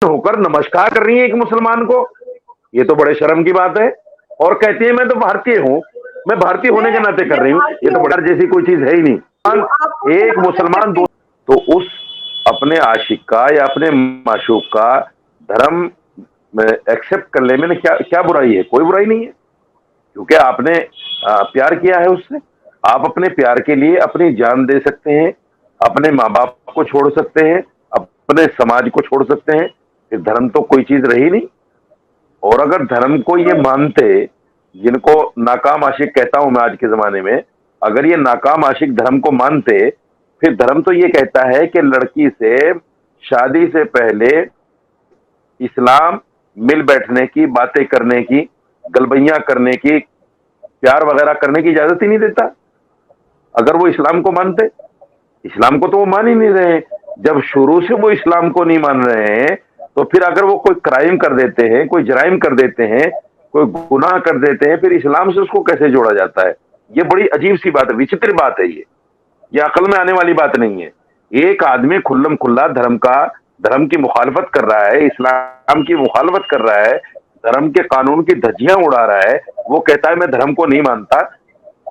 होकर नमस्कार कर रही है एक मुसलमान को, ये तो बड़े शर्म की बात है। और कहती है मैं तो भारतीय हूँ, मैं भारतीय होने के नाते कर मैं रही हूँ, ये भारतीय तो हूँ, बड़ा जैसी कोई चीज है ही तो नहीं। आपको एक सलाम कर मुसलमान सकते दो, तो उस अपने आशिक का या अपने माशूक का धर्म में एक्सेप्ट कर ले, मैंने क्या क्या बुराई है? कोई बुराई नहीं है, क्योंकि आपने प्यार किया है उससे। आप अपने प्यार के लिए अपनी जान दे सकते हैं, अपने माँ बाप को छोड़ सकते हैं, अपने समाज को छोड़ सकते हैं, फिर धर्म तो कोई चीज रही नहीं। और अगर धर्म को ये तो मानते, जिनको नाकाम आशिक कहता हूं मैं आज के जमाने में, अगर ये नाकाम आशिक धर्म को मानते, फिर धर्म तो ये कहता है कि लड़की से शादी से पहले इस्लाम मिल बैठने की, बातें करने की, गलबैयां करने की, प्यार वगैरह करने की इजाजत ही नहीं देता। अगर वो इस्लाम को मानते, इस्लाम को तो वो मान ही नहीं रहे हैं। जब शुरू से वो इस्लाम को नहीं मान रहे हैं, तो फिर अगर वो कोई क्राइम कर देते हैं, कोई जराइम कर देते हैं, कोई गुनाह कर देते हैं, फिर इस्लाम से उसको कैसे जोड़ा जाता है? ये बड़ी अजीब सी बात है, विचित्र बात है ये अकल में आने वाली बात नहीं है। एक आदमी खुल्लम खुल्ला धर्म की मुखालफत कर रहा है, इस्लाम की मुखालफत कर रहा है, धर्म के कानून की धज्जियां उड़ा रहा है, वो कहता है मैं धर्म को नहीं मानता,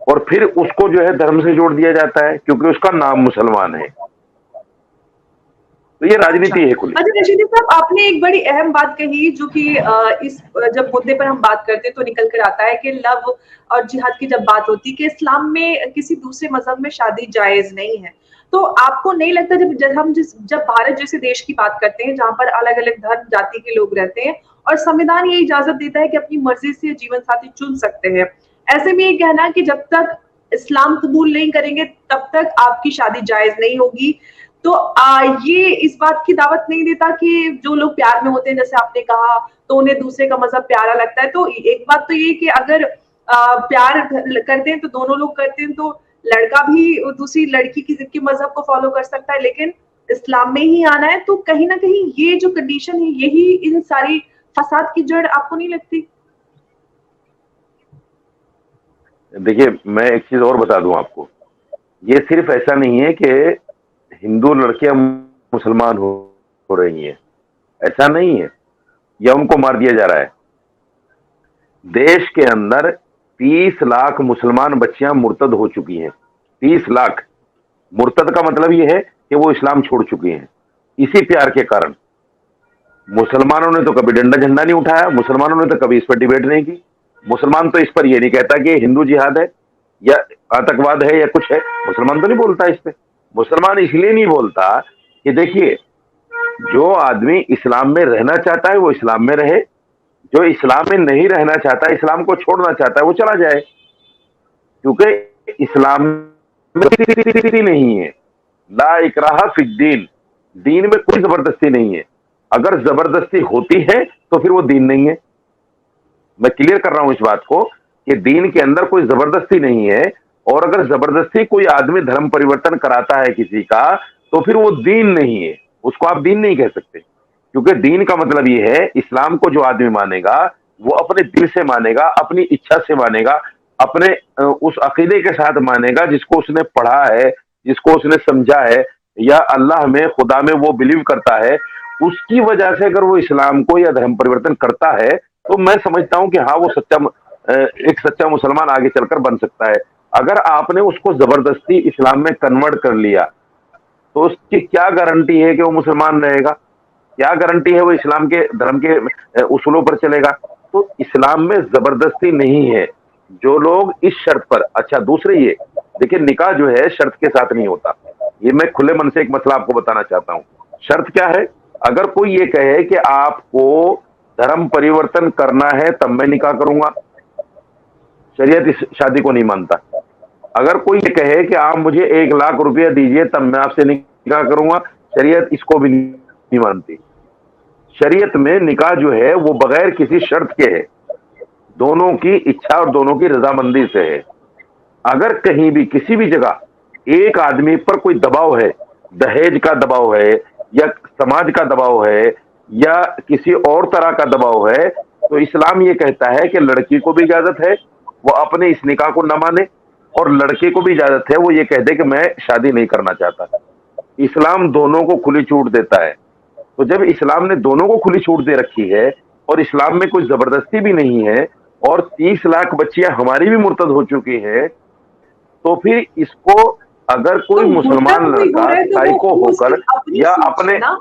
और फिर उसको जो है धर्म से जोड़ दिया जाता है क्योंकि उसका नाम मुसलमान है। तो ये अच्छा। राजनीति है खुली। अच्छा रशीदी साहब, आपने एक बड़ी अहम बात कही जो कि इस जब मुद्दे पर हम बात करते हैं तो निकल कर आता है कि लव और जिहाद की जब बात होती है कि इस्लाम में किसी दूसरे मजहब में शादी जायज नहीं है। तो आपको नहीं लगता जब भारत जैसे देश की बात करते हैं जहां पर अलग अलग धर्म जाति के लोग रहते हैं और संविधान ये इजाजत देता है कि अपनी मर्जी से जीवन साथी चुन सकते हैं, ऐसे में ये कहना कि जब तक इस्लाम कबूल नहीं करेंगे तब तक आपकी शादी जायज नहीं होगी, तो ये इस बात की दावत नहीं देता कि जो लोग प्यार में होते हैं जैसे आपने कहा तो उन्हें दूसरे का मजहब प्यारा लगता है। तो एक बात तो ये कि अगर प्यार करते हैं तो दोनों लोग करते हैं तो लड़का भी दूसरी लड़की की मजहब को फॉलो कर सकता है, लेकिन इस्लाम में ही आना है तो कहीं ना कहीं ये जो कंडीशन है यही इन सारी फसाद की जड़ आपको नहीं लगती? देखिए, मैं एक चीज और बता दूं आपको, ये सिर्फ ऐसा नहीं है कि हिंदू लड़कियां मुसलमान हो रही हैं, ऐसा नहीं है, या उनको मार दिया जा रहा है। देश के अंदर 30 लाख मुसलमान बच्चियां मुर्तद हो चुकी हैं। 30 लाख। मुर्तद का मतलब यह है कि वो इस्लाम छोड़ चुकी हैं, इसी प्यार के कारण। मुसलमानों ने तो कभी डंडा झंडा नहीं उठाया, मुसलमानों ने तो कभी इस पर डिबेट नहीं की। मुसलमान तो इस पर यह नहीं कहता कि हिंदू जिहाद है या आतंकवाद है या कुछ है, मुसलमान तो नहीं बोलता इस पे। मुसलमान इसलिए नहीं बोलता कि देखिए, जो आदमी इस्लाम में रहना चाहता है वो इस्लाम में रहे, जो इस्लाम में नहीं रहना चाहता, इस्लाम को छोड़ना चाहता है, वो चला जाए, क्योंकि इस्लाम में नहीं है। ला इकराहा फिद्दीन, दीन में कोई जबरदस्ती नहीं है। अगर जबरदस्ती होती है तो फिर वो दीन नहीं है। मैं क्लियर कर रहा हूं इस बात को कि दीन के अंदर कोई जबरदस्ती नहीं है, और अगर जबरदस्ती कोई आदमी धर्म परिवर्तन कराता है किसी का, तो फिर वो दीन नहीं है, उसको आप दीन नहीं कह सकते। क्योंकि दीन का मतलब ये है, इस्लाम को जो आदमी मानेगा वो अपने दिल से मानेगा, अपनी इच्छा से मानेगा, अपने उस अकीदे के साथ मानेगा जिसको उसने पढ़ा है, जिसको उसने समझा है, या अल्लाह में, खुदा में वो बिलीव करता है। उसकी वजह से अगर वो इस्लाम को या धर्म परिवर्तन करता है, तो मैं समझता हूं कि हाँ, वो एक सच्चा मुसलमान आगे चलकर बन सकता है। अगर आपने उसको जबरदस्ती इस्लाम में कन्वर्ट कर लिया, तो उसकी क्या गारंटी है कि वो मुसलमान रहेगा? क्या गारंटी है वो इस्लाम के धर्म के उसूलों पर चलेगा? तो इस्लाम में जबरदस्ती नहीं है। जो लोग इस शर्त पर, अच्छा दूसरे ये देखिए, निकाह जो है शर्त के साथ नहीं होता। ये मैं खुले मन से एक मसला आपको बताना चाहता हूं। शर्त क्या है? अगर कोई ये कहे कि आपको धर्म परिवर्तन करना है तब मैं निकाह करूंगा, शरीयत इस शादी को नहीं मानता। अगर कोई ये कहे कि आप मुझे 1 लाख रुपया दीजिए तब मैं आपसे निकाह करूंगा, शरीयत इसको भी नहीं मानती। शरीयत में निकाह जो है वो बगैर किसी शर्त के है, दोनों की इच्छा और दोनों की रजामंदी से है। अगर कहीं भी किसी भी जगह एक आदमी पर कोई दबाव है, दहेज का दबाव है, या समाज का दबाव है, या किसी और तरह का दबाव है, तो इस्लाम ये कहता है कि लड़की को भी इजाजत है वो अपने इस निकाह को न माने, और लड़के को भी इजाजत है वो ये कह दे कि मैं शादी नहीं करना चाहता। इस्लाम दोनों को खुली छूट देता है। तो जब इस्लाम ने दोनों को खुली छूट दे रखी है और इस्लाम में कोई जबरदस्ती भी नहीं है और 30 लाख बच्चियां हमारी भी मुर्तद हो चुकी हैं, तो फिर इसको अगर तो कोई मुर्तद मुसलमान कोई हो लड़का रहा है तो साइको वो उसकी होकर अपनी या सोच अपने, है ना।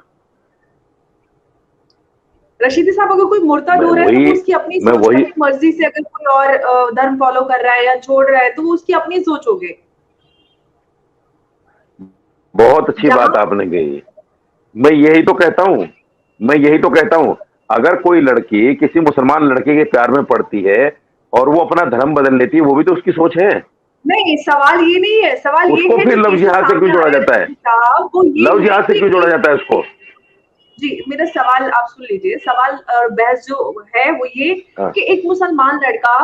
रशीदी साहब, अगर कोई मुर्तद मैं हो रहा है तो वही वो उसकी अपनी मैं सोच है, वही अपनी मर्जी से अगर कोई और धर्म फॉलो कर रहा है या छोड़ रहा है तो वो उसकी अपनी सोच होगी। बहुत अच्छी बात जहां आपने कही। मैं यही तो कहता हूं, अगर कोई लड़की किसी मुसलमान लड़के के प्यार में पड़ती है और वो अपना धर्म बदल लेती है, वो भी तो उसकी सोच है। नहीं, सवाल ये नहीं है, सवाल ये उसको है फिर जो लव केसेस जिहाद से क्यों सामने आ जोड़ा रहे हैं जाता है? रशीदी साहब, वो ये लव है जिहाद से कि क्यों जोड़ा एक, जाता है उसको? जी, मेरा सवाल आप सुन लीजिए। सवाल बहस जो है वो ये हाँ। कि एक मुसलमान लड़का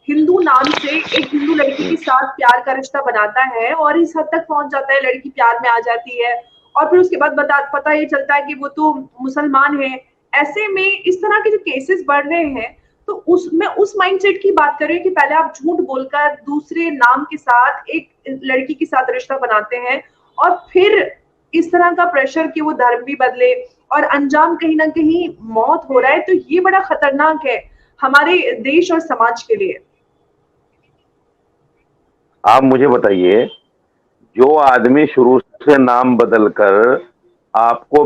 हिंदू नाम से एक हिंदू लड़की के साथ प्यार का रिश्ता बनाता है और इस हद तक पहुंच जाता है, लड़की प्यार में आ जाती है और फिर उसके बाद पता ये चलता है कि वो तो मुसलमान है। ऐसे में इस तरह के जो केसेस बढ़ रहे हैं, तो उसमें उस माइंडसेट की बात कर रही हूँ कि पहले आप झूठ बोलकर दूसरे नाम के साथ एक लड़की के साथ रिश्ता बनाते हैं और फिर इस तरह का प्रेशर कि वो धर्म भी बदले और अंजाम कहीं ना कहीं मौत हो रहा है, तो ये बड़ा खतरनाक है हमारे देश और समाज के लिए। आप मुझे बताइए, जो आदमी शुरू से नाम बदलकर आपको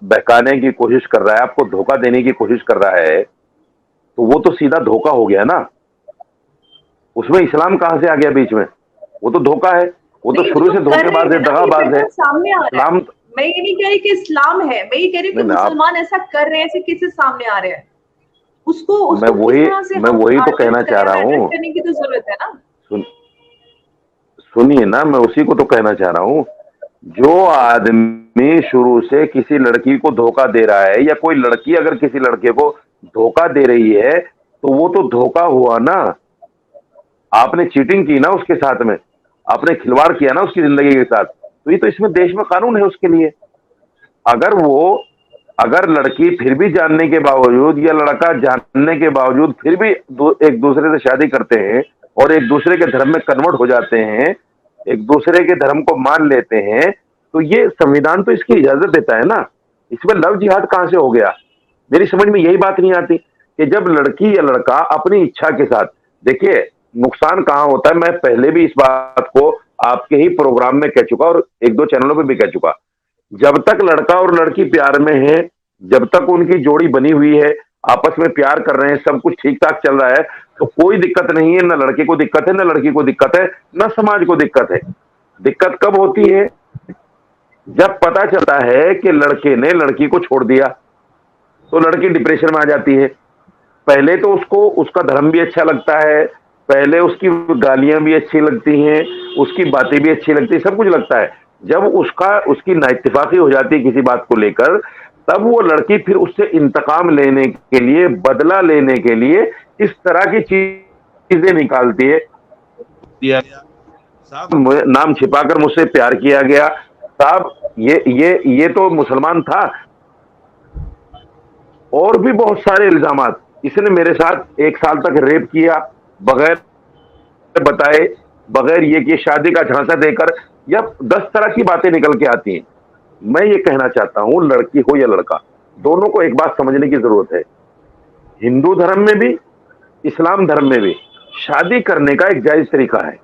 बहकाने की कोशिश कर रहा है, आपको धोखा देने की कोशिश कर रहा है, तो वो तो सीधा धोखा हो गया ना। उसमें इस्लाम कहां से आ गया बीच में? वो तो धोखा है, वो तो नहीं, शुरू जो से कर रहे धोखेबाज है, हैं ना, ये दगाबाज है। पैटर्न सामने आ रहा है। इस्लाम मैं ये नहीं कह रही कि इस्लाम है, मैं ये कह रही हूँ कि नहीं ना आप मुसलमान ऐसा कर रहे हैं, ऐसे केसेस सामने आ रहे हैं। उसको मैं उसको किस वही तरह से मैं हम वही तो एड्रेस कहना करें, चाह हमें रहा एड्रेस हूँ। करने की तो जरूरत है ना। सुन सुनिए ना, मैं उसी को तो कहना चाह रहा हूँ। जो आदमी शुरू से किसी लड़की को धोखा दे रहा है या कोई लड़की अगर किसी लड़के को धोखा दे रही है, तो वो तो धोखा हुआ ना। आपने चीटिंग की ना उसके साथ में, आपने खिलवाड़ किया ना उसकी जिंदगी के साथ, तो ये तो इसमें देश में कानून है उसके लिए। अगर वो अगर लड़की फिर भी जानने के बावजूद या लड़का जानने के बावजूद फिर भी एक दूसरे से शादी करते हैं और एक दूसरे के धर्म में कन्वर्ट हो जाते हैं, एक दूसरे के धर्म को मान लेते हैं, तो ये संविधान तो इसकी इजाजत देता है ना। इसमें लव जिहाद कहां से हो गया? मेरी समझ में यही बात नहीं आती कि जब लड़की या लड़का अपनी इच्छा के साथ, देखिए नुकसान कहां होता है, मैं पहले भी इस बात को आपके ही प्रोग्राम में कह चुका और एक दो चैनलों पे भी कह चुका। जब तक लड़का और लड़की प्यार में है, जब तक उनकी जोड़ी बनी हुई है, आपस में प्यार कर रहे हैं, सब कुछ ठीक ठाक चल रहा है, तो कोई दिक्कत नहीं है। ना लड़के को दिक्कत है, ना लड़की को दिक्कत है, ना समाज को दिक्कत है। दिक्कत कब होती है? जब पता चलता है कि लड़के ने लड़की को छोड़ दिया, तो लड़की डिप्रेशन में आ जाती है। पहले तो उसको उसका धर्म भी अच्छा लगता है, पहले उसकी गालियां भी अच्छी लगती हैं, उसकी बातें भी अच्छी लगती है, सब कुछ लगता है। जब उसकी नाइत्तेफाकी हो जाती है किसी बात को लेकर, तब वो लड़की फिर उससे इंतकाम लेने के लिए, बदला लेने के लिए इस तरह की चीजें निकालती है। साहब नाम छिपाकर मुझसे प्यार किया गया, साहब ये तो मुसलमान था। और भी बहुत सारे इल्जामात, इसने मेरे साथ 1 साल तक रेप किया बगैर बताए, बगैर ये कि शादी का झांसा देकर, या 10 तरह की बातें निकल के आती हैं। मैं ये कहना चाहता हूं, लड़की हो या लड़का, दोनों को एक बात समझने की जरूरत है। हिंदू धर्म में भी, इस्लाम धर्म में भी शादी करने का एक जायज तरीका है,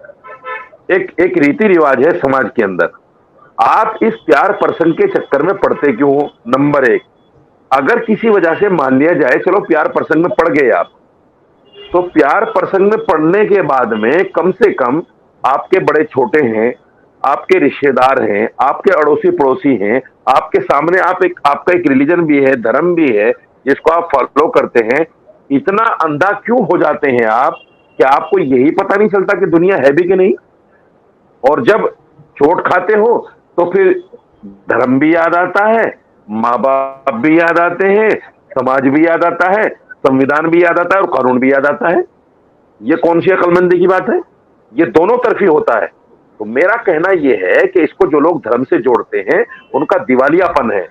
एक एक रीति रिवाज है समाज के अंदर। आप इस प्यार प्रसंग के चक्कर में पड़ते क्यों हो? नंबर 1, अगर किसी वजह से मान लिया जाए चलो प्यार प्रसंग में पड़ गए आप, तो प्यार प्रसंग में पड़ने के बाद में कम से कम आपके बड़े छोटे हैं, आपके रिश्तेदार हैं, आपके अड़ोसी पड़ोसी हैं, आपके सामने आपका एक रिलीजन भी है, धर्म भी है जिसको आप फॉलो करते हैं। इतना अंधा क्यों हो जाते हैं आप कि आपको यही पता नहीं चलता कि दुनिया है भी कि नहीं? और जब चोट खाते हो तो फिर धर्म भी याद आता है, माँ बाप भी याद आते हैं, समाज भी याद आता है, संविधान भी याद आता है और कानून भी याद आता है। ये कौन सी अक्लमंदी की बात है? ये दोनों तरफी होता है। तो मेरा कहना यह है कि इसको जो लोग धर्म से जोड़ते हैं, उनका दिवालियापन है।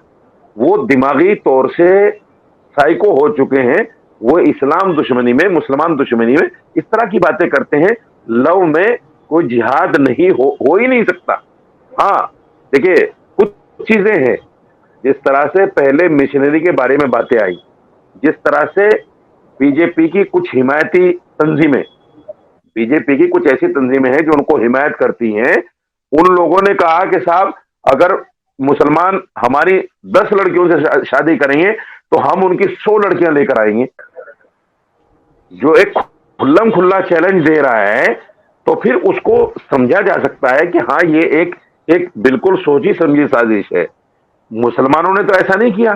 वो दिमागी तौर से साइको हो चुके हैं। वो इस्लाम दुश्मनी में, मुसलमान दुश्मनी में इस तरह की बातें करते हैं। लव में कोई जिहाद नहीं हो ही नहीं सकता। हाँ, देखिए कुछ चीजें हैं, जिस तरह से पहले मिशनरी के बारे में बातें आई, जिस तरह से बीजेपी की कुछ हिमायती तंजीमें, बीजेपी की कुछ ऐसी तंजीमें हैं जो उनको हिमायत करती हैं, उन लोगों ने कहा कि साहब अगर मुसलमान हमारी 10 लड़कियों से शादी करेंगे तो हम उनकी 100 लड़कियां लेकर आएंगे। जो एक खुल्लम खुल्ला चैलेंज दे रहा है, तो फिर उसको समझा जा सकता है कि हाँ ये एक बिल्कुल सोची समझी साजिश है। मुसलमानों ने तो ऐसा नहीं किया,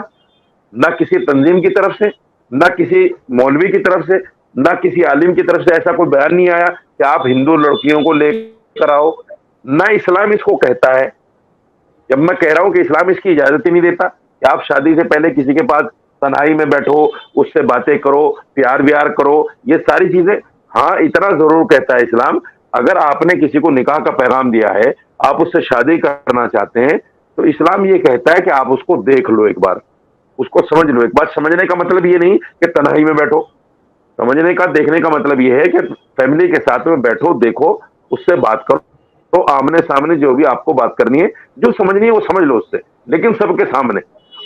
ना किसी तंजीम की तरफ से, ना किसी मौलवी की तरफ से, ना किसी आलिम की तरफ से ऐसा कोई बयान नहीं आया कि आप हिंदू लड़कियों को लेकर आओ। ना इस्लाम इसको कहता है। जब मैं कह रहा हूं कि इस्लाम इसकी इजाजत ही नहीं देता कि आप शादी से पहले किसी के पास तन्हाई में बैठो, उससे बातें करो, प्यार व्यार करो, ये सारी चीजें, हाँ इतना जरूर कहता है इस्लाम, अगर आपने किसी को निकाह का पैगाम दिया है, आप उससे शादी करना चाहते हैं, तो इस्लाम ये कहता है कि आप उसको देख लो एक बार, उसको समझ लो एक बार। समझने का मतलब ये नहीं कि तन्हाई में बैठो, समझने का, देखने का मतलब ये है कि फैमिली के साथ में बैठो, देखो, उससे बात करो, तो आमने सामने जो भी आपको बात करनी है, जो समझनी है वो समझ लो उससे, लेकिन सबके सामने।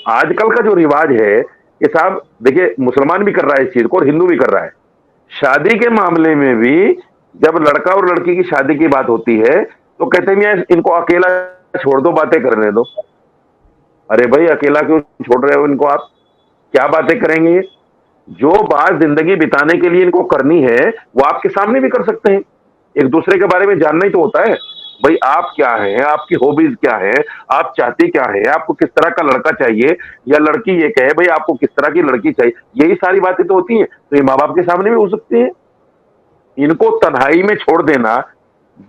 आजकल का जो रिवाज है कि साहब देखिए, मुसलमान भी कर रहा है इस चीज को और हिंदू भी कर रहा है। शादी के मामले में भी जब लड़का और लड़की की शादी की बात होती है तो कहते हैं इनको अकेला छोड़ दो, बातें करने दो। अरे भाई अकेला क्यों छोड़ रहे हो इनको आप? क्या बातें करेंगे ये? जो बात जिंदगी बिताने के लिए इनको करनी है वो आपके सामने भी कर सकते हैं। एक दूसरे के बारे में जानना ही तो होता है। भाई आप क्या हैं, आपकी हॉबीज क्या है, आप चाहती क्या है, आपको किस तरह का लड़का चाहिए, या लड़की ये कहे भाई आपको किस तरह की लड़की चाहिए, यही सारी बातें तो होती हैं। तो ये माँ बाप के सामने भी हो सकती है। इनको तन्हाई में छोड़ देना,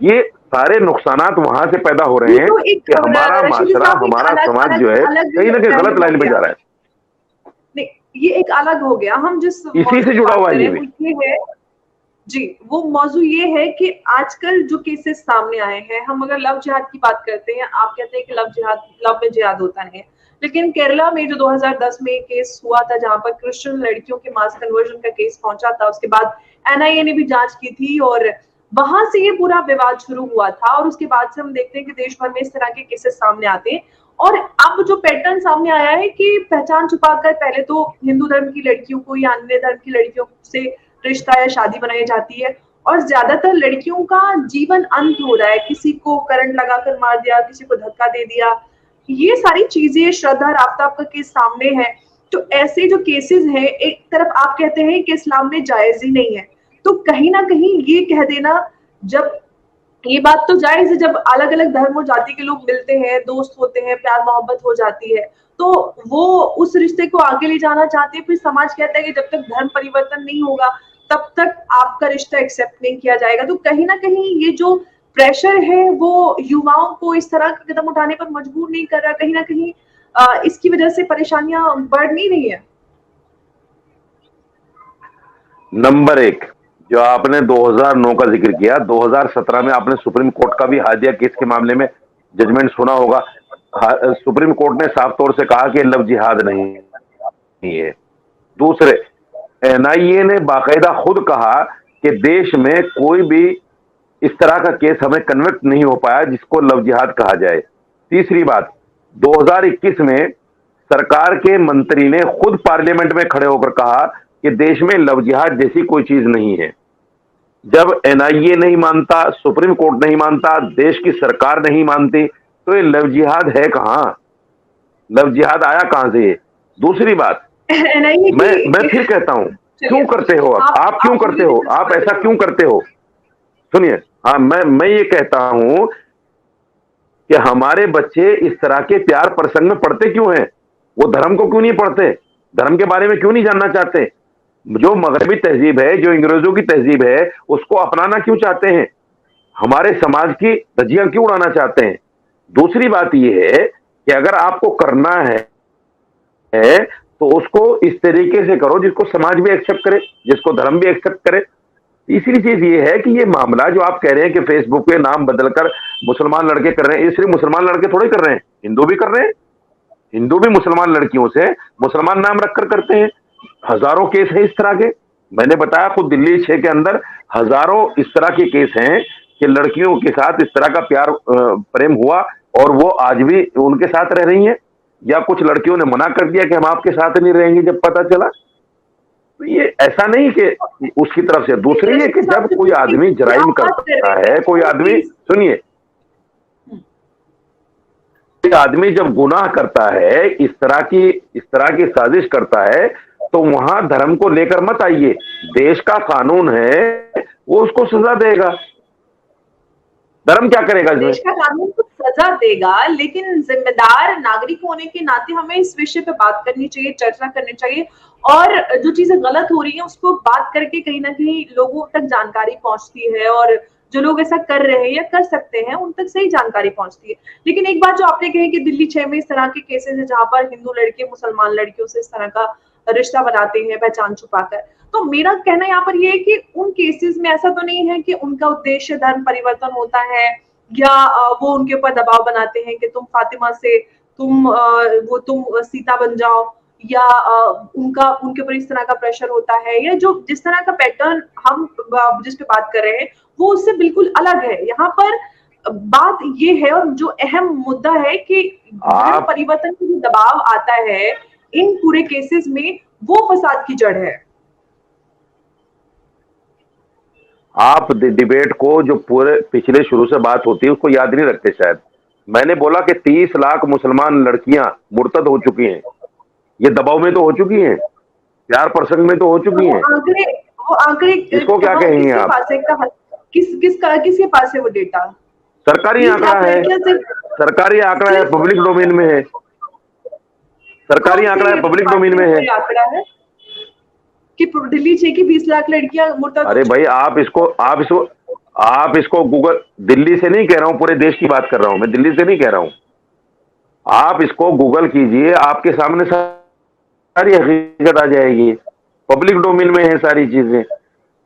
ये सारे नुकसानात वहां से पैदा हो रहे ये हैं तो एक कि हमारा रशीदी माशरा, साहब एक हमारा अलग समाज जो अलग है अलग कहीं ना कहीं पहलू गलत हो लाइन पे गया। जा रहा है। नहीं, ये एक अलग हो गया। हम जिस इसी मौजू से की जुड़ा बात हुआ कर है रहे ये हैं भी। वो ये है जी, वो मौजू ये है कि आजकल जो केसेस सामने आए हैं, हम अगर लव जिहाद की बात करते हैं, आप कहते हैं कि लव में जिहाद होता नहीं है। लेकिन केरला में जो 2010 में केस हुआ था, जहाँ पर क्रिश्चियन लड़कियों के मास कन्वर्जन का केस पहुंचा था, उसके बाद एनआईए ने भी जांच की थी और वहां से ये पूरा विवाद शुरू हुआ था। और उसके बाद से हम देखते हैं कि देश भर में इस तरह के केसेस सामने आते हैं। और अब जो पैटर्न सामने आया है कि पहचान छुपाकर पहले तो हिंदू धर्म की लड़कियों को या अन्य धर्म की लड़कियों से रिश्ता या शादी बनाई जाती है, और ज्यादातर लड़कियों का जीवन अंत हो रहा है। किसी को करंट लगाकर मार दिया, किसी को धक्का दे दिया, ये सारी चीजें, श्रद्धा राफ्ताब का केस सामने है। तो ऐसे जो केसेस हैं, एक तरफ आप कहते हैं कि इस्लाम में जायज ही नहीं है, तो कहीं ना कहीं ये कह देना, जब ये बात तो जायज है, जब अलग अलग धर्म और जाति के लोग मिलते हैं, दोस्त होते हैं, प्यार मोहब्बत हो जाती है, तो वो उस रिश्ते को आगे ले जाना चाहते हैं। फिर समाज कहता है कि जब तक धर्म परिवर्तन नहीं होगा तब तक आपका रिश्ता एक्सेप्ट नहीं किया जाएगा। तो कहीं ना कहीं ये जो प्रेशर है वो युवाओं को इस तरह के कदम उठाने पर मजबूर नहीं कर रहा। कहीं ना कहीं इसकी वजह से परेशानियां बढ़ नहीं रही है। नंबर एक, जो आपने 2009 का जिक्र किया, 2017 में आपने सुप्रीम कोर्ट का भी हादिया केस के मामले में जजमेंट सुना होगा। सुप्रीम कोर्ट ने साफ तौर से कहा कि लव जिहाद नहीं है। दूसरे, एनआईए ने बाकायदा खुद कहा कि देश में कोई भी इस तरह का केस हमें कन्विक्ट नहीं हो पाया जिसको लव जिहाद कहा जाए। तीसरी बात, 2021 में सरकार के मंत्री ने खुद पार्लियामेंट में खड़े होकर कहा कि देश में लव जिहाद जैसी कोई चीज नहीं है। जब एनआईए नहीं मानता, सुप्रीम कोर्ट नहीं मानता, देश की सरकार नहीं मानती, तो ये लव जिहाद है कहां? लव जिहाद आया कहां से ये? दूसरी बात, एनआईए मैं फिर कहता हूं, क्यों करते हो आप क्यों करते हो, आप ऐसा क्यों करते हो? सुनिए, हाँ, मैं ये कहता हूं कि हमारे बच्चे इस तरह के प्यार प्रसंग में पढ़ते क्यों हैं? वो धर्म को क्यों नहीं पढ़ते? धर्म के बारे में क्यों नहीं जानना चाहते? जो मगरबी तहजीब है, जो अंग्रेजों की तहजीब है, उसको अपनाना क्यों चाहते हैं? हमारे समाज की धज्जियां क्यों उड़ाना चाहते हैं? दूसरी बात यह है कि अगर आपको करना है तो उसको इस तरीके से करो जिसको समाज भी एक्सेप्ट करे, जिसको धर्म भी एक्सेप्ट करे। तीसरी चीज ये है कि ये मामला जो आप कह रहे हैं कि फेसबुक पे नाम बदलकर मुसलमान लड़के कर रहे हैं, ये सिर्फ मुसलमान लड़के थोड़े कर रहे हैं, हिंदू भी कर रहे हैं। हिंदू भी मुसलमान लड़कियों से मुसलमान नाम रखकर करते हैं। हजारों केस है इस तरह के। मैंने बताया खुद दिल्ली 6 के अंदर हजारों इस तरह के केस हैं कि लड़कियों के साथ इस तरह का प्यार प्रेम हुआ और वो आज भी उनके साथ रह रही हैं। या कुछ लड़कियों ने मना कर दिया कि हम आपके साथ नहीं रहेंगे जब पता चला। तो ये ऐसा नहीं कि उसकी तरफ से। नहीं, दूसरी है कि रजत साहब जब जो कोई आदमी की जराइम आप बात कर करता रहे है, हैं कोई वो आदमी, चीज। सुनिए, कोई आदमी जब गुनाह करता है, इस तरह की साजिश करता है, तो वहां धर्म को लेकर मत आइए। देश का कानून है, वो उसको सजा देगा। धर्म क्या करेगा इसमें? देश का कानून तो सजा देगा, लेकिन जिम्मेदार नागरिक होने के नाते हमें इस विषय पे बात करनी चाहिए, चर्चा करनी चाहिए, और जो चीजें गलत हो रही हैं उसको बात करके कहीं ना कहीं लोगों तक जानकारी पहुंचती है, और जो लोग ऐसा कर रहे हैं या कर सकते हैं उन तक सही जानकारी पहुंचती है। लेकिन एक बात जो आपने कही कि दिल्ली 6 में इस तरह के केसेस है जहां पर हिंदू लड़के मुसलमान लड़कियों से इस तरह का रिश्ता बनाते हैं पहचान छुपाकर, तो मेरा कहना यहाँ पर ये है कि उन केसेस में ऐसा तो नहीं है कि उनका उद्देश्य धर्म परिवर्तन होता है, या वो उनके ऊपर दबाव बनाते हैं कि तुम फातिमा से तुम सीता बन जाओ, या उनका उनके ऊपर इस तरह का प्रेशर होता है, या जो जिस तरह का पैटर्न हम जिस पे बात कर रहे हैं वो उससे बिल्कुल अलग है। यहाँ पर बात ये है, और जो अहम मुद्दा है कि धर्म आप परिवर्तन का जो दबाव आता है इन पूरे केसेस में, वो फसाद की जड़ है। आप डिबेट को, जो पूरे पिछले शुरू से बात होती है, उसको याद नहीं रखते शायद। मैंने बोला कि 30 लाख मुसलमान लड़कियां मुर्तद हो चुकी हैं। ये दबाव में तो हो चुकी हैं, प्यार प्रसंग में तो हो चुकी हैं। वो आंकड़े इसको क्या कहेंगे किसके आप? पास है, किसके पास है वो डेटा? सरकारी 20 आंकड़ा लाख है, लड़कियां सिर्फ सरकारी आंकड़ा है, सिर्फ पब्लिक डोमेन में है। सरकारी कौन से आंकड़ा है, पब्लिक डोमेन में डिपार्टमेंट का है। ये आंकड़ा है कि दिल्ली 6 की 20 लाख लड़कियां मुर्तद हो अरे भाई, चुकी हैं? आप इसको गूगल, दिल्ली से नहीं कह रहा हूं, पूरे देश की बात कर रहा हूं मैं, दिल्ली से नहीं कह रहा हूं। आप इसको गूगल कीजिए, आपके सामने सारी हकीकत आ जाएगी। पब्लिक डोमेन में है सारी चीजें।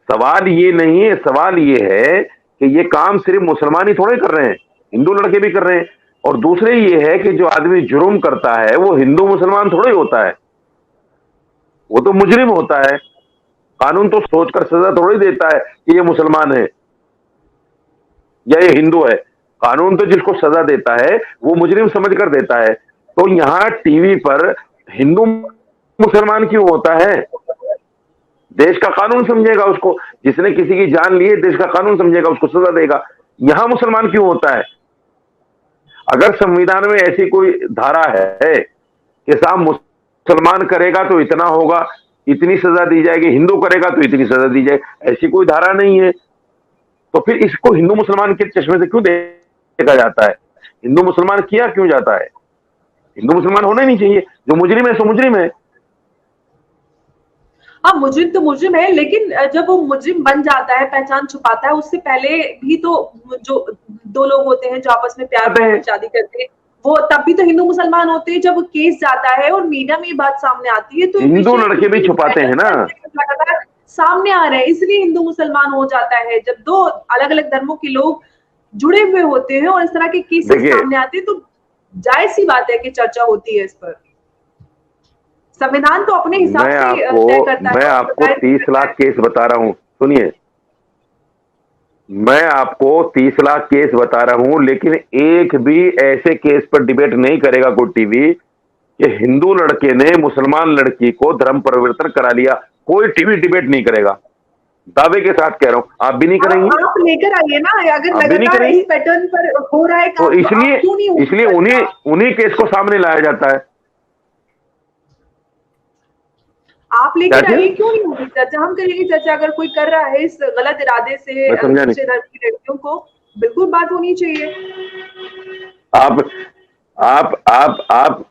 सवाल ये नहीं है, सवाल ये है कि ये काम सिर्फ मुसलमान ही थोड़े कर रहे हैं, हिंदू लड़के भी कर रहे हैं। और दूसरे ये है कि जो आदमी जुर्म करता है वो हिंदू मुसलमान थोड़ा ही होता है, वो तो मुजरिम होता है। कानून तो सोचकर सजा थोड़ी देता है कि ये मुसलमान है या ये हिंदू है। कानून तो जिसको सजा देता है वो मुजरिम समझ कर देता है। तो यहाँ टीवी पर हिंदू मुसलमान क्यों होता है? देश का कानून समझेगा उसको। जिसने किसी की जान ली है, देश का कानून समझेगा, उसको सजा देगा। यहां मुसलमान क्यों होता है? अगर संविधान में ऐसी कोई धारा है कि साहब मुसलमान करेगा तो इतना होगा, इतनी सजा दी जाएगी, हिंदू करेगा तो इतनी सजा दी जाएगी, ऐसी कोई धारा नहीं है। तो फिर इसको हिंदू मुसलमान के चश्मे से क्यों देखा जाता है? हिंदू मुसलमान किया क्यों जाता है? हिंदू मुसलमान होना ही नहीं चाहिए। जो मुजरिम है सो मुजरिम है। हाँ, मुजरिम तो मुजरिम है, लेकिन जब वो मुजरिम बन जाता है, पहचान छुपाता है, उससे पहले भी तो जो 2 लोग होते हैं जो आपस में प्यार मोहब्बत शादी करते हैं, वो तब भी तो हिंदू मुसलमान होते हैं। जब केस जाता है और मीडिया में ये बात सामने आती है तो हिंदू लड़के भी छुपाते हैं ना। लगातार सामने आ रहे हैं, इसलिए हिंदू मुसलमान हो जाता है। जब 2 अलग-अलग धर्मों के लोग जुड़े हुए होते हैं और इस तरह के केसेस सामने आते हैं, तो जायज सी बात है कि चर्चा होती है इस पर। संविधान तो अपने हिसाब से तय करता है। मैं आपको 30 लाख केस बता रहा हूं, सुनिए, मैं आपको 30 लाख केस बता रहा हूं, लेकिन एक भी ऐसे केस पर डिबेट नहीं करेगा कोई टीवी कि हिंदू लड़के ने मुसलमान लड़की को धर्म परिवर्तन करा लिया। कोई टीवी डिबेट नहीं करेगा, दावे के साथ कह रहा हूं। आप भी नहीं करेंगे? आप लेकर आइए ना, अगर आप भी नहीं लगातार करेंगे? इस पैटर्न पर हो रहा है तो काम, तो आप क्यों नहीं इसलिए उन्हीं केस को सामने लाया जाता है। आप लेकर आइए, क्यों नहीं होगी चर्चा? हम करेंगे चर्चा। अगर कोई कर रहा है इस गलत इरादे से दूसरे धर्म की लड़कियों को, बिल्कुल बात होनी चाहिए। आप आप आप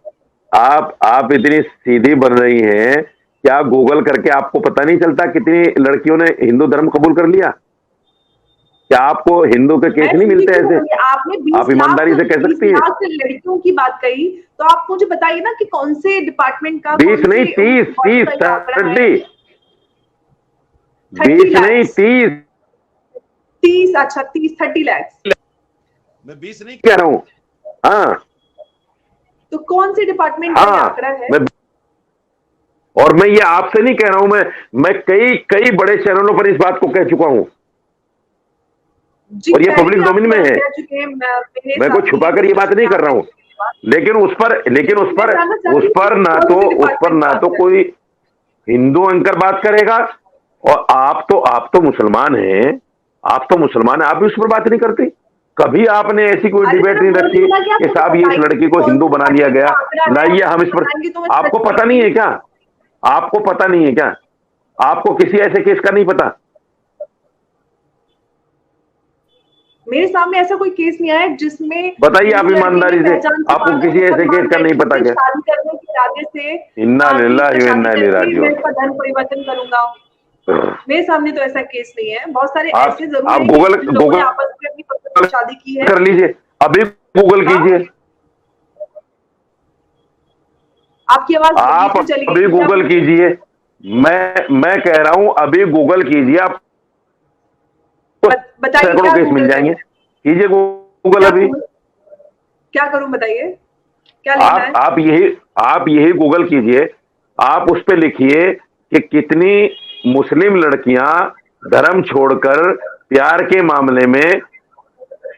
आप आप इतनी सीधी बन रही हैं, क्या गूगल करके आपको पता नहीं चलता कितनी लड़कियों ने हिंदू धर्म कबूल कर लिया? क्या आपको हिंदू के केस नहीं मिलते ऐसे? आपने आप ईमानदारी से कह सकती है। 20 लाख लड़कियों की बात कही, तो आप मुझे बताइए ना कि कौन से डिपार्टमेंट का, 20 नहीं 30, 30, 30, 20 नहीं 30। 30, अच्छा 30 लाख। मैं 20 नहीं कह रहा हूँ। हाँ, तो कौन से डिपार्टमेंट का आंकड़ा है? और मैं ये आपसे नहीं कह रहा हूं, मैं कई बड़े चैनलों पर इस बात को कह चुका हूं, और ये पब्लिक डोमेन में है। मैं कुछ छुपा कर ये बात नहीं कर रहा हूं। उस पर ना तो कोई हिंदू एंकर बात करेगा, और आप तो मुसलमान हैं, आप भी उस पर बात नहीं करती। कभी आपने ऐसी कोई डिबेट नहीं रखी कि साहब ये इस लड़की को हिंदू बना दिया गया, लाइए हम इस पर। आपको पता नहीं है क्या? आपको पता नहीं है क्या? आपको किसी ऐसे केस का नहीं पता? मेरे सामने ऐसा कोई केस नहीं आया जिसमें बताइए आप ईमानदारी से, आपको किसी ऐसे केस का नहीं पता क्या? शादी करने के इरादे से इन्ना लिल्लाहि व इन्ना इलैहि राजिऊन। मैं इसका धर्म परिवर्तन करूंगा। मेरे सामने तो ऐसा केस नहीं है। बहुत सारे ऐसे जरूर आप हैं गूगल लोगों ने आपस में अपनी पसंद की शादी की है। कर लीजिए, अभी गूगल कीजिए। आपकी आवाज आप अभी गूगल कीजिए। मैं कह रहा हूं अभी गूगल कीजिए, आप सैकड़ों केस मिल जाएंगे। कीजिए गूगल अभी। क्या करूं बताइए, क्या लिखना है? आप यही गूगल कीजिए। आप उस पे लिखिए कि कितनी मुस्लिम लड़कियां धर्म छोड़कर प्यार के मामले में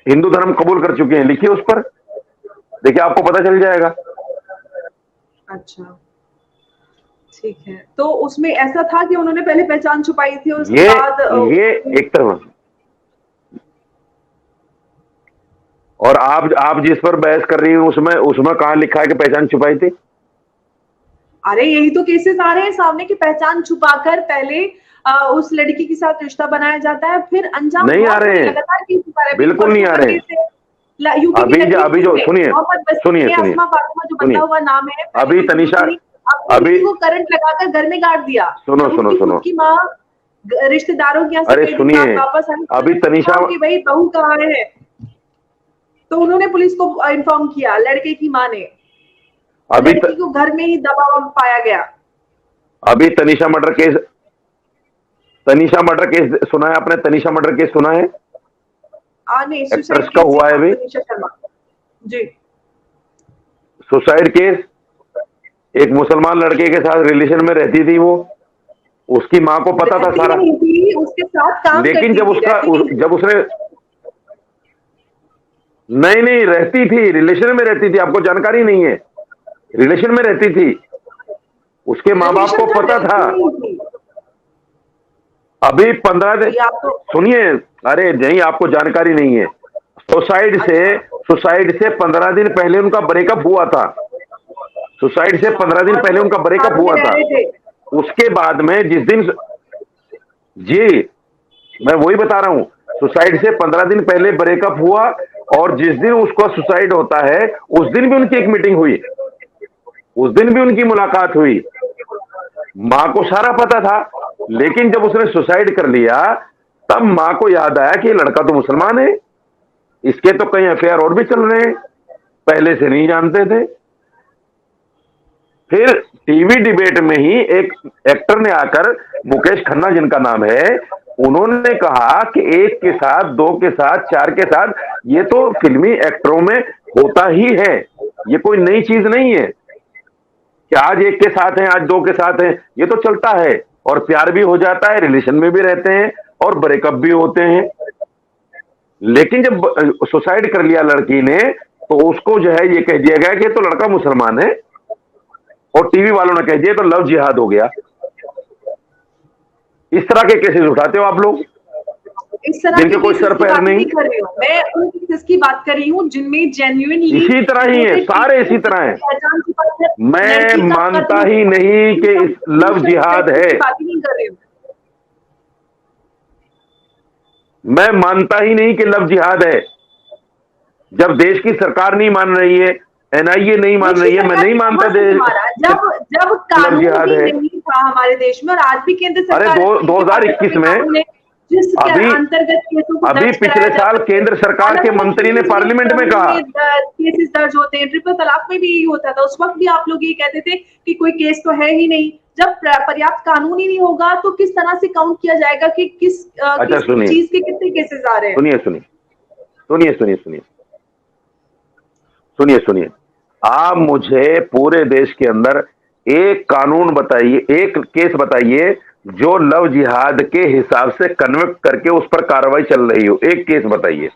हिंदू धर्म कबूल कर चुकी हैं। लिखिए उस पर, देखिए आपको पता चल जाएगा। अच्छा, ठीक है। तो उसमें ऐसा था कि उन्होंने पहले पहचान छुपाई थी और उसके बाद ये एक तरफ। और आप जिस पर बहस कर रही हैं उसमें कहां लिखा है कि पहचान छुपाई थी? अरे यही तो केसेस आ रहे हैं सामने की पहचान छुपाकर पहले उस लड़की के साथ रिश्ता बनाया जाता है, फिर अंजाम नहीं आ रहे हैं, बिल्कुल नहीं आ रहे हैं। अभी जो सुनिए आसमा फातिमा जो बदला हुआ नाम है, अभी तनीषा अभी को करंट लगाकर घर में गाड़ दिया। सुनो की माँ रिश्तेदारों के यहाँ अरे सुनिए, वापस अभी तनीषा की भाई बहू कहाँ है, तो उन्होंने पुलिस को इन्फॉर्म किया, लड़के की माँ ने। अभी लड़की को घर में ही दबा पाया गया। अभी तनीषा मर्डर केस सुना है आपने? तनीषा मर्डर केस सुना है? नहीं, एक्ट्रेस का हुआ है अभी जी। Suicide case. एक मुसलमान लड़के के साथ रिलेशन में रहती थी वो, उसकी माँ को पता था सारा, उसके साथ काम लेकिन जब उसने नहीं रहती थी, रिलेशन में रहती थी, आपको जानकारी नहीं है, रिलेशन में रहती थी, उसके माँ बाप को पता था। अभी 15 दिन सुनिए, अरे नहीं आपको जानकारी नहीं है। सुसाइड से 15 दिन पहले उनका ब्रेकअप हुआ था। सुसाइड से 15 दिन पहले उनका ब्रेकअप हुआ था। उसके बाद में जिस दिन, जी मैं वही बता रहा हूं, सुसाइड से 15 दिन पहले ब्रेकअप हुआ, और जिस दिन उसका सुसाइड होता है उस दिन भी उनकी एक मीटिंग हुई, उस दिन भी उनकी मुलाकात हुई। मां को सारा पता था, लेकिन जब उसने सुसाइड कर लिया तब मां को याद आया कि लड़का तो मुसलमान है, इसके तो कई अफेयर और भी चल रहे हैं, पहले से नहीं जानते थे। फिर टीवी डिबेट में ही एक एक्टर ने आकर, मुकेश खन्ना जिनका नाम है, उन्होंने कहा कि एक के साथ, दो के साथ, चार के साथ, ये तो फिल्मी एक्टरों में होता ही है, ये कोई नई चीज नहीं है कि आज एक के साथ हैं, आज दो के साथ हैं, ये तो चलता है। और प्यार भी हो जाता है, रिलेशन में भी रहते हैं, और ब्रेकअप भी होते हैं। लेकिन जब सुसाइड कर लिया लड़की ने, तो उसको जो है ये कह दिया गया कि तो लड़का मुसलमान है, और टीवी वालों ने कह दिया तो लव जिहाद हो गया। इस तरह के केसेस उठाते हो आप लोग, इस तरह जिनके कोई सर पैर नहीं। मैं उन केसेस की बात कर रही हूँ जिनमें जेन्युइनली इसी तरह ही है, सारे इसी तरह है। मैं मानता ही नहीं कि इस लव जिहाद है, मैं मानता ही नहीं कि लव जिहाद है। जब देश की सरकार नहीं मान रही है, एनआईए नहीं मान रही है, मैं नहीं मानता जब कानून भी नहीं था हमारे देश में, और आज भी केंद्र सरकार, अरे 2021 में अभी पिछले साल केंद्र सरकार के मंत्री ने पार्लियामेंट में कहा, केसेस दर्ज होते हैं। ट्रिपल तलाक में भी यही होता था, उस वक्त भी आप लोग ये कहते थे कि कोई केस तो है ही नहीं। जब पर्याप्त कानून ही नहीं होगा तो किस तरह से काउंट किया जाएगा कि किस चीज के कितने केसेस आ रहे हैं? सुनिए, आप मुझे पूरे देश के अंदर एक कानून बताइए, एक केस बताइए जो लव जिहाद के हिसाब से कन्विक्ट करके उस पर कार्रवाई चल रही हो, एक केस बताइए।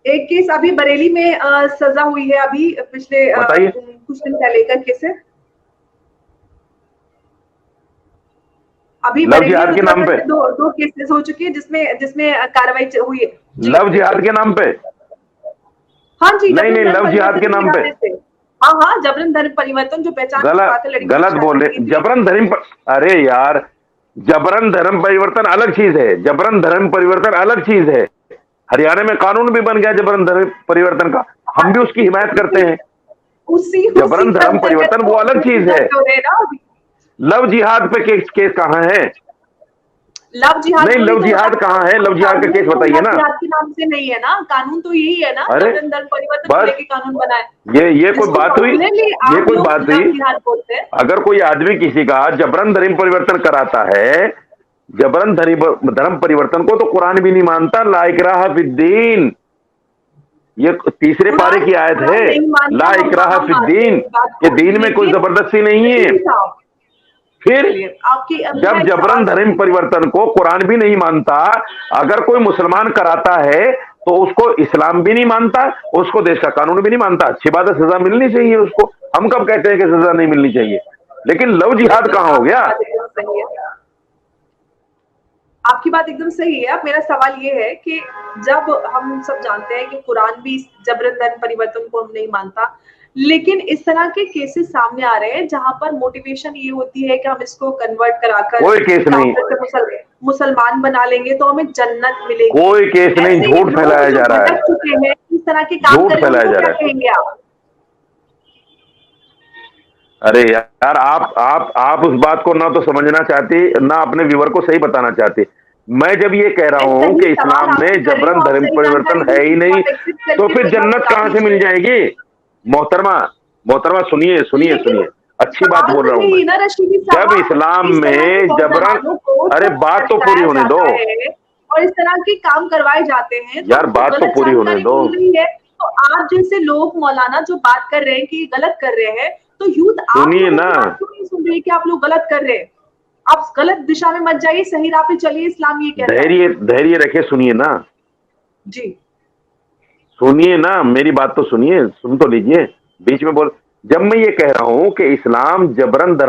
एक केस अभी बरेली में सजा हुई है अभी पिछले बताइए। कुछ दिन पहले का केस है। अभी लव बरेली जिहाद के नाम मुजफ्फर पे, में दो केसेस हो चुकी है जिसमें जिसमें कार्रवाई हुई है जी। लव जिहाद के नाम पे। हाँ जी, नहीं जबरन नहीं, धर्म लव जिहाद परिवर्तन के के नाम पे। इरादे से। हाँ हाँ, जबरन धर्म परिवर्तन जो पहचान की बात गलत है, लड़की की गलत बोल शादी की रहे, थी। जबरन धर्म पर, अरे यार, जबरन धर्म परिवर्तन अलग चीज है, जबरन धर्म परिवर्तन अलग चीज है। हरियाणा में कानून भी बन गया जबरन धर्म परिवर्तन का, हाँ, हम भी उसकी हिमायत करते हैं। उसी जबरन के धर्म अंतर्गत परिवर्तन वो तो अलग चीज है। दर्ज हो रहे हैं ना अभी। लव जिहाद पे केस कहाँ है? लव जिहाद नहीं, को ही लव तो जिहाद बताया कहाँ है? ना, लव जिहाद का केस कानून तो बताइए लव ना। जिहाद के नाम से नहीं है ना, कानून तो यही है ना, अरे जबरन धर्म परिवर्तन को बस, लेके कानून बना है, ये कोई जिसको बात हुई? पॉपुलरली ये आप कोई लोग बात लव हुई? जिहाद बोलते हैं। अगर कोई आदमी किसी का जबरन धर्म परिवर्तन कराता है, जबरन धर्म परिवर्तन को तो कुरान भी नहीं मानता। ला इकराह फिद्दीन, ये तीसरे पारे की आयत कुरान है। नहीं मानता, ला इकराह हम मानते हैं फिद्दीन, इस बात ये को, दीन में कोई लेकिन जबरदस्ती नहीं है। रशीदी साहब, फिर चलिए आपकी मेरा जब एक जबरन सवाल धर्म सुनिए। परिवर्तन को कुरान भी नहीं मानता, अगर कोई मुसलमान कराता है तो उसको इस्लाम भी नहीं मानता, उसको देश का कानून भी नहीं मानता। अच्छी बात है, सजा मिलनी चाहिए उसको। हम कब कहते हैं कि सजा नहीं मिलनी चाहिए? लेकिन लव जिहाद बिल्कुल, कहां हो आपकी गया? बात एकदम सही है। आपकी बात एकदम सही है। अब मेरा सवाल ये है कि जब हम सब जानते हैं कि कुरान भी जबरन धर्म परिवर्तन को हम नहीं मानता, लेकिन इस तरह के केसेस सामने आ रहे हैं जहां पर मोटिवेशन ये होती है कि हम इसको कन्वर्ट कराकर कोई केस नहीं, काफिर से मुसलमान बना लेंगे तो हमें जन्नत मिलेगी। कोई केस नहीं, ऐसे झूठ लोग फैलाया जो जा रहा भटक है, चुके हैं, इस तरह के काम झूठ कर रहे हैं, फैलाया उनको जा क्या रहा है। कहेंगे आप? अरे यार, आप उस बात को ना तो समझना चाहती, ना अपने व्यूअर को सही बताना चाहती। मैं जब ये कह रहा मैं हूं सही कि सवाल इस्लाम आपसे में कर रही हूँ, जबरन आप धर्म सही परिवर्तन जानकारी है ही दीजिए, नहीं, आप एक्सेप्ट तो करके फिर जवाब जन्नत बता कहां से मिल दीजिए। जाएगी? मोहतरमा, मोहतरमा, सुनिए सुनिए लेकिन सुनिए, अच्छी बात सवाल बोल तो रहा हूं मैं। यही है ना रशीदी जब साहब, इस्लाम इस तरह के में जबरन, नौजवानों को अरे जब बात तो पूरी भटकाया होने दो जाता है और इस तरह के काम करवाए जाते हैं तो यार, उनको बात तो गलत पूरी होने जानकारी दो। मिल रही है। तो आप जैसे लोग मौलाना जो बात कर रहे हैं कि गलत कर रहे हैं, तो यूथ आप सुनिए लोगों ना, की बात क्यों नहीं सुन रही कि आप लोग गलत कर रहे हैं? आप गलत दिशा में मत जाइए, सही राह पे चलिए, इस्लाम ये कहता है। धैर्य धैर्य रखे, सुनिए ना, जी। सुनिए ना, मेरी बात तो सुनिए, सुन तो लीजिए, बीच में बोल। जब मैं ये कह रहा हूं कि इस्लाम जबरन धर्म